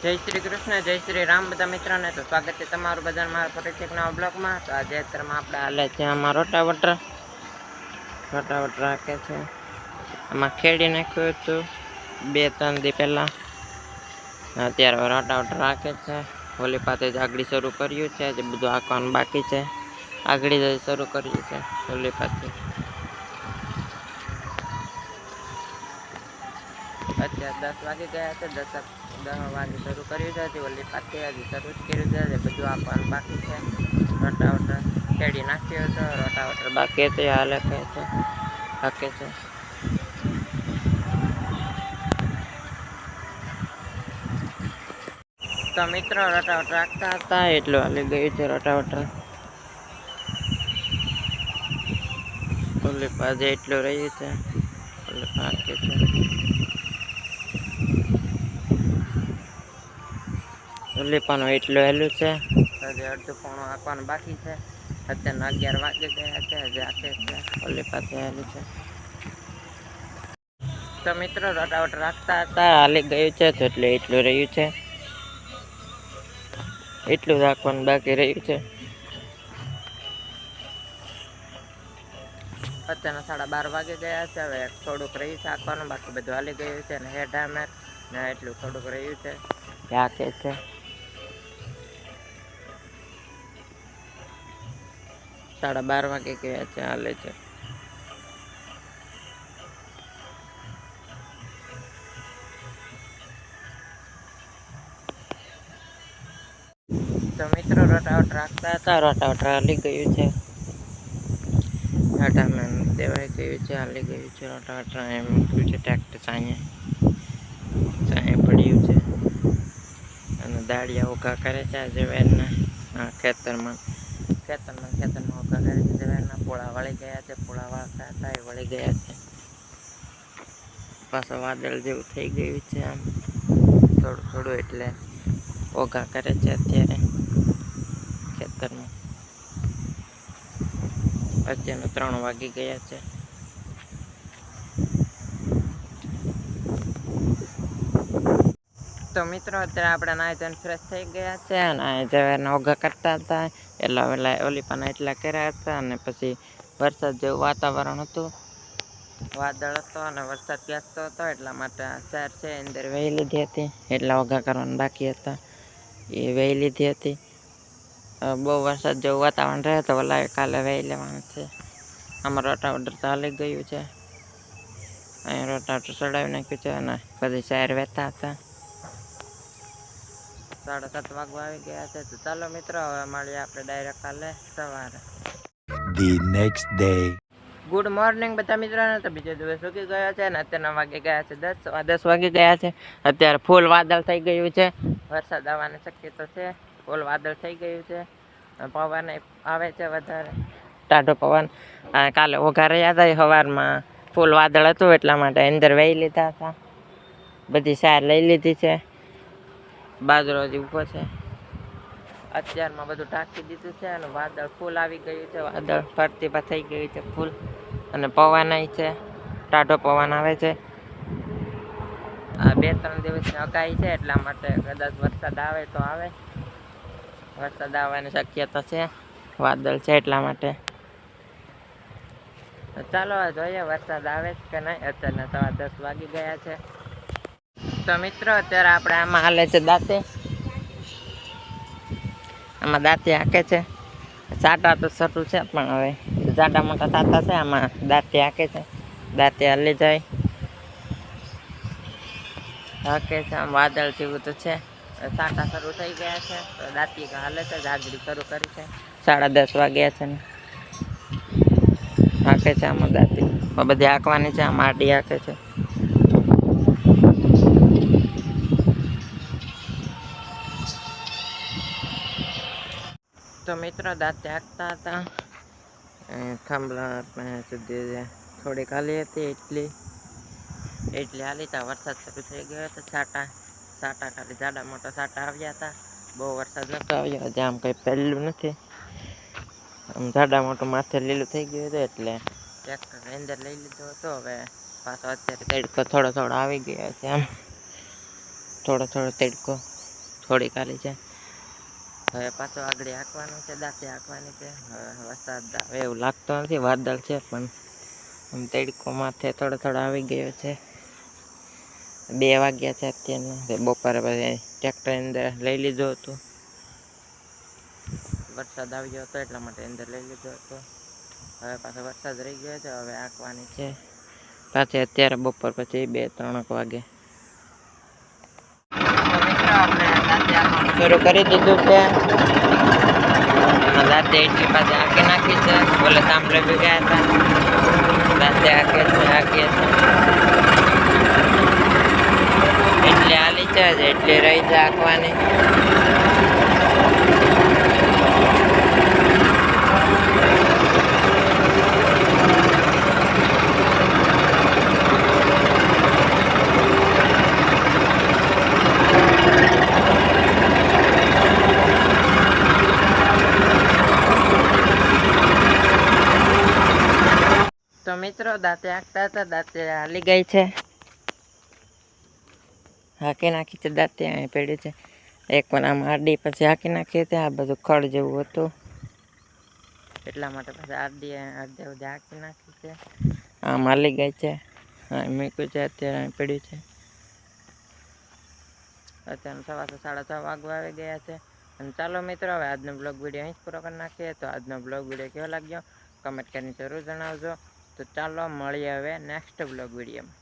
જય શ્રી કૃષ્ણ, જય શ્રી રામ બધા મિત્રોને. તો સ્વાગત છે તમારું બધા મારા ફરીથી એક નવા બ્લોગમાં. તો આજે અત્યારમાં આપણે હાલે છે આમાં રોટાવટર રાખે છે. આમાં ખેડી નાખ્યું હતું 2-3 દી પહેલા. અત્યારે રોટાવટર રાખે છે. ઓલી પાસે જ આગળ શરૂ કર્યું છે, જે બધું આંકવાનું બાકી છે. આગળ શરૂ કર્યું છે ઓલી પાસે. અત્યારે 10 વાગી ગયા છે. 10 વાગે શરૂ કર્યું છે. ઓલી પાસે હજી શરૂ જ કર્યું છે. બધું આપવાનું બાકી છે. રોટાવટર ખેડી નાખ્યો હતો. રોટાવટર બાકી હતી હાલે છે હાકે છે. તો મિત્રો રોટાવટર રાખતા હતા એટલું હાલી ગયું છે રોટાવટર. ઓલી પાસે એટલું રહ્યું છે. ઓલી હાકે છે. ઉલીપાનું એટલું હેલું છે. હજી અડધું પોણું આપવાનું બાકી છે. અત્યારના 11 વાગી ગયા છે. હજી આખે છે. ઓલી પાસે હેલું છે. તો મિત્રો રોટાવટર રાખતા હતા હાલી ગયું છે. તો એટલે એટલું રહ્યું છે. એટલું રાખવાનું બાકી રહ્યું છે. અત્યારના 12:30 વાગી ગયા છે. હવે થોડુંક રહ્યું છે આખવાનું, બાકી બધું હાલી ગયું છે. અને હેઠ હામેર ને એટલું થોડુંક રહ્યું છે. હાકે છે. 12:30 વાગે ગયા છે. હાલે છે. તો મિત્રો રોટાવટર રાખતા હતા. રોટાવટર હાલી ગયું છે. હાટામાં દેવાઈ ગયું છે. હાલી ગયું છે રોટાવટર. એમ મૂક્યું છે ટ્રેક્ટર સાંયે પડ્યું છે. અને દાળિયા ઉઘા કરે છે આજે વેરના ખેતરમાં ઉઘા કરે છે. વેરના પોળા વળી ગયા છે. પોળા વાળતા હતા એ વળી ગયા છે. પાછું વાદળ જેવું થઈ ગયું છે. આમ થોડું એટલે ઓઘા કરે છે અત્યારે ખેતરમાં. અત્યારના 3 વાગી ગયા છે. તો મિત્રો અત્યારે આપણે નાહી ધોઈને ફ્રેશ થઈ ગયા છે. અને જવારના ઓઘા કરતા હતા એટલા ઓલી પાના એટલા કર્યા હતા. અને પછી વરસાદ જેવું વાતાવરણ હતું, વાદળ હતો અને વરસાદ ગેસતો હતો. એટલા માટે ચાર છે અંદર વહી લીધી હતી. એટલા ઓઘા કરવાના બાકી હતા એ વહી લીધી હતી. બહુ વરસાદ જેવું વાતાવરણ રહે તો ઓલા કાલે વહી લેવાનું છે. આમાં રોટાવટર તો હાલી ગયું છે. અહીંયા રોટાવટર ચડાવી નાખ્યું છે. અને બધી ચાર વહેતા હતા. 7:30 વાગવા આવી ગયા છે. તો ચાલો મિત્રો હવે મળીએ આપણે ડાયરેક્ટ કાલે સવારે. The next day. Good morning બધા મિત્રોને. તો બીજો દિવસ ઉગી ગયો છે. અને અત્યારના વાગી ગયા છે 10 વાગી ગયા છે. અત્યારે ફૂલ વાદળ થઈ ગયું છે. વરસાદ આવવાની શક્યતા છે. ફૂલ વાદળ થઈ ગયું છે. પવન આવે છે વધારે, ટાઢો પવન. કાલે ઓઘા રહ્યા હતા સવારમાં ફૂલ વાદળ હતું એટલા માટે અંદર વહી લીધા હતા. બધી સાર લઈ લીધી છે. બાજરો હજી ઊભો છે. અત્યારમાં બધું ઢાંકી દીધું છે. અને વાદળ ફૂલ આવી ગયું છે. વાદળ ફરતી થઈ ગયું છે ફૂલ. અને પવન છે, ટાઢો પવન આવે છે. આ 2-3 દિવસની આગાહી છે એટલા માટે કદાચ વરસાદ આવે તો આવે. વરસાદ આવવાની શક્યતા છે. વાદળ છે એટલા માટે. ચાલો જોઈએ વરસાદ આવે કે નહીં. અત્યારના 10 વાગી ગયા છે. તો મિત્રો અત્યારે આપણે આમાં હાલે છે દાંતે. આમાં દાંતે હાકે છે. સાટા તો શરૂ છે પણ હવે જાડા મોટા સાટા છે. આમાં દાંતે હાકે છે. દાંતે હાલી જાય હાકે છે. આમ વાદળ જેવું તો છે. સાટા શરૂ થઈ ગયા છે. તો દાંતી હાલે છે. જાગડી શરૂ કરી છે. 10:30 વાગ્યા છે ને હાકે છે. આમાં દાંતી બધી હાંકવાની છે. આમ આડી હાકે છે. તો મિત્રો દાંતે હાંકતા હતા. થાંભલા સુધી થોડીક હાલી હતી એટલી હાલી તા વરસાદ શરૂ થઈ ગયો હતો. સાટા ખાલી જાડા મોટા સાટા આવ્યા હતા. બહુ વરસાદ નતો આવ્યો. હજી આમ કંઈ પહેલું નથી. આમ જાડા મોટું માથે લીલું થઈ ગયું હતું એટલે ટ્રેક્ટર અંદર લઈ લીધો હતો. હવે પાછો અત્યારે તડકો થોડો આવી ગયો છે. આમ થોડો તડકો થોડી ખાલી છે. હવે પાછો આગળ હાંકવાનું છે, દાંતે હાંકવાની છે. હવે વરસાદ આવે એવું લાગતો નથી, વાદળ છે પણ આમ તડકો માથે થોડો થોડો આવી ગયો છે. 2 વાગ્યા છે અત્યારના. બપોરે પછી ટ્રેક્ટર અંદર લઈ લીધું હતું, વરસાદ આવી ગયો હતો એટલા માટે અંદર લઈ લીધો હતો. હવે પાછો વરસાદ રહી ગયો છે, હવે હાંકવાની છે પાછી અત્યારે બપોર પછી 2-3 વાગે. શરૂ કરી દીધું છે. દાંતે એટલી પાસે હાંકી નાખી છે. બોલે સાંભળે બી ગયા હતા, દાંતે હાંકીએ છે. એટલી હાલી છે, એટલી રહી છે હાંકવાની. તો મિત્રો દાંતે હાંકતા હતા, દાંતે હાલી ગઈ છે. હાંકી નાખી છે દાંતે. અહીં પડ્યું છે એક પણ આમ આરડી, પછી હાંકી નાખી હતી. આ બધું ખડ જેવું હતું એટલા માટે પછી આરડી અડધે હાંકી નાખી છે. આમ હાલી ગઈ છે. અહીં મૂક્યું છે, અત્યારે અહીં પડ્યું છે. અત્યારે 6:30 વાગવા આવી ગયા છે. અને ચાલો મિત્રો, હવે આજનો બ્લોગ વિડીયો અહીં જ પૂરો કરી નાખીએ. તો આજનો બ્લોગ વિડીયો કેવો લાગ્યો કમેન્ટ કરીને જરૂર જણાવજો. તો ચાલો મળીએ હવે નેક્સ્ટ બ્લોગ વિડીયોમાં.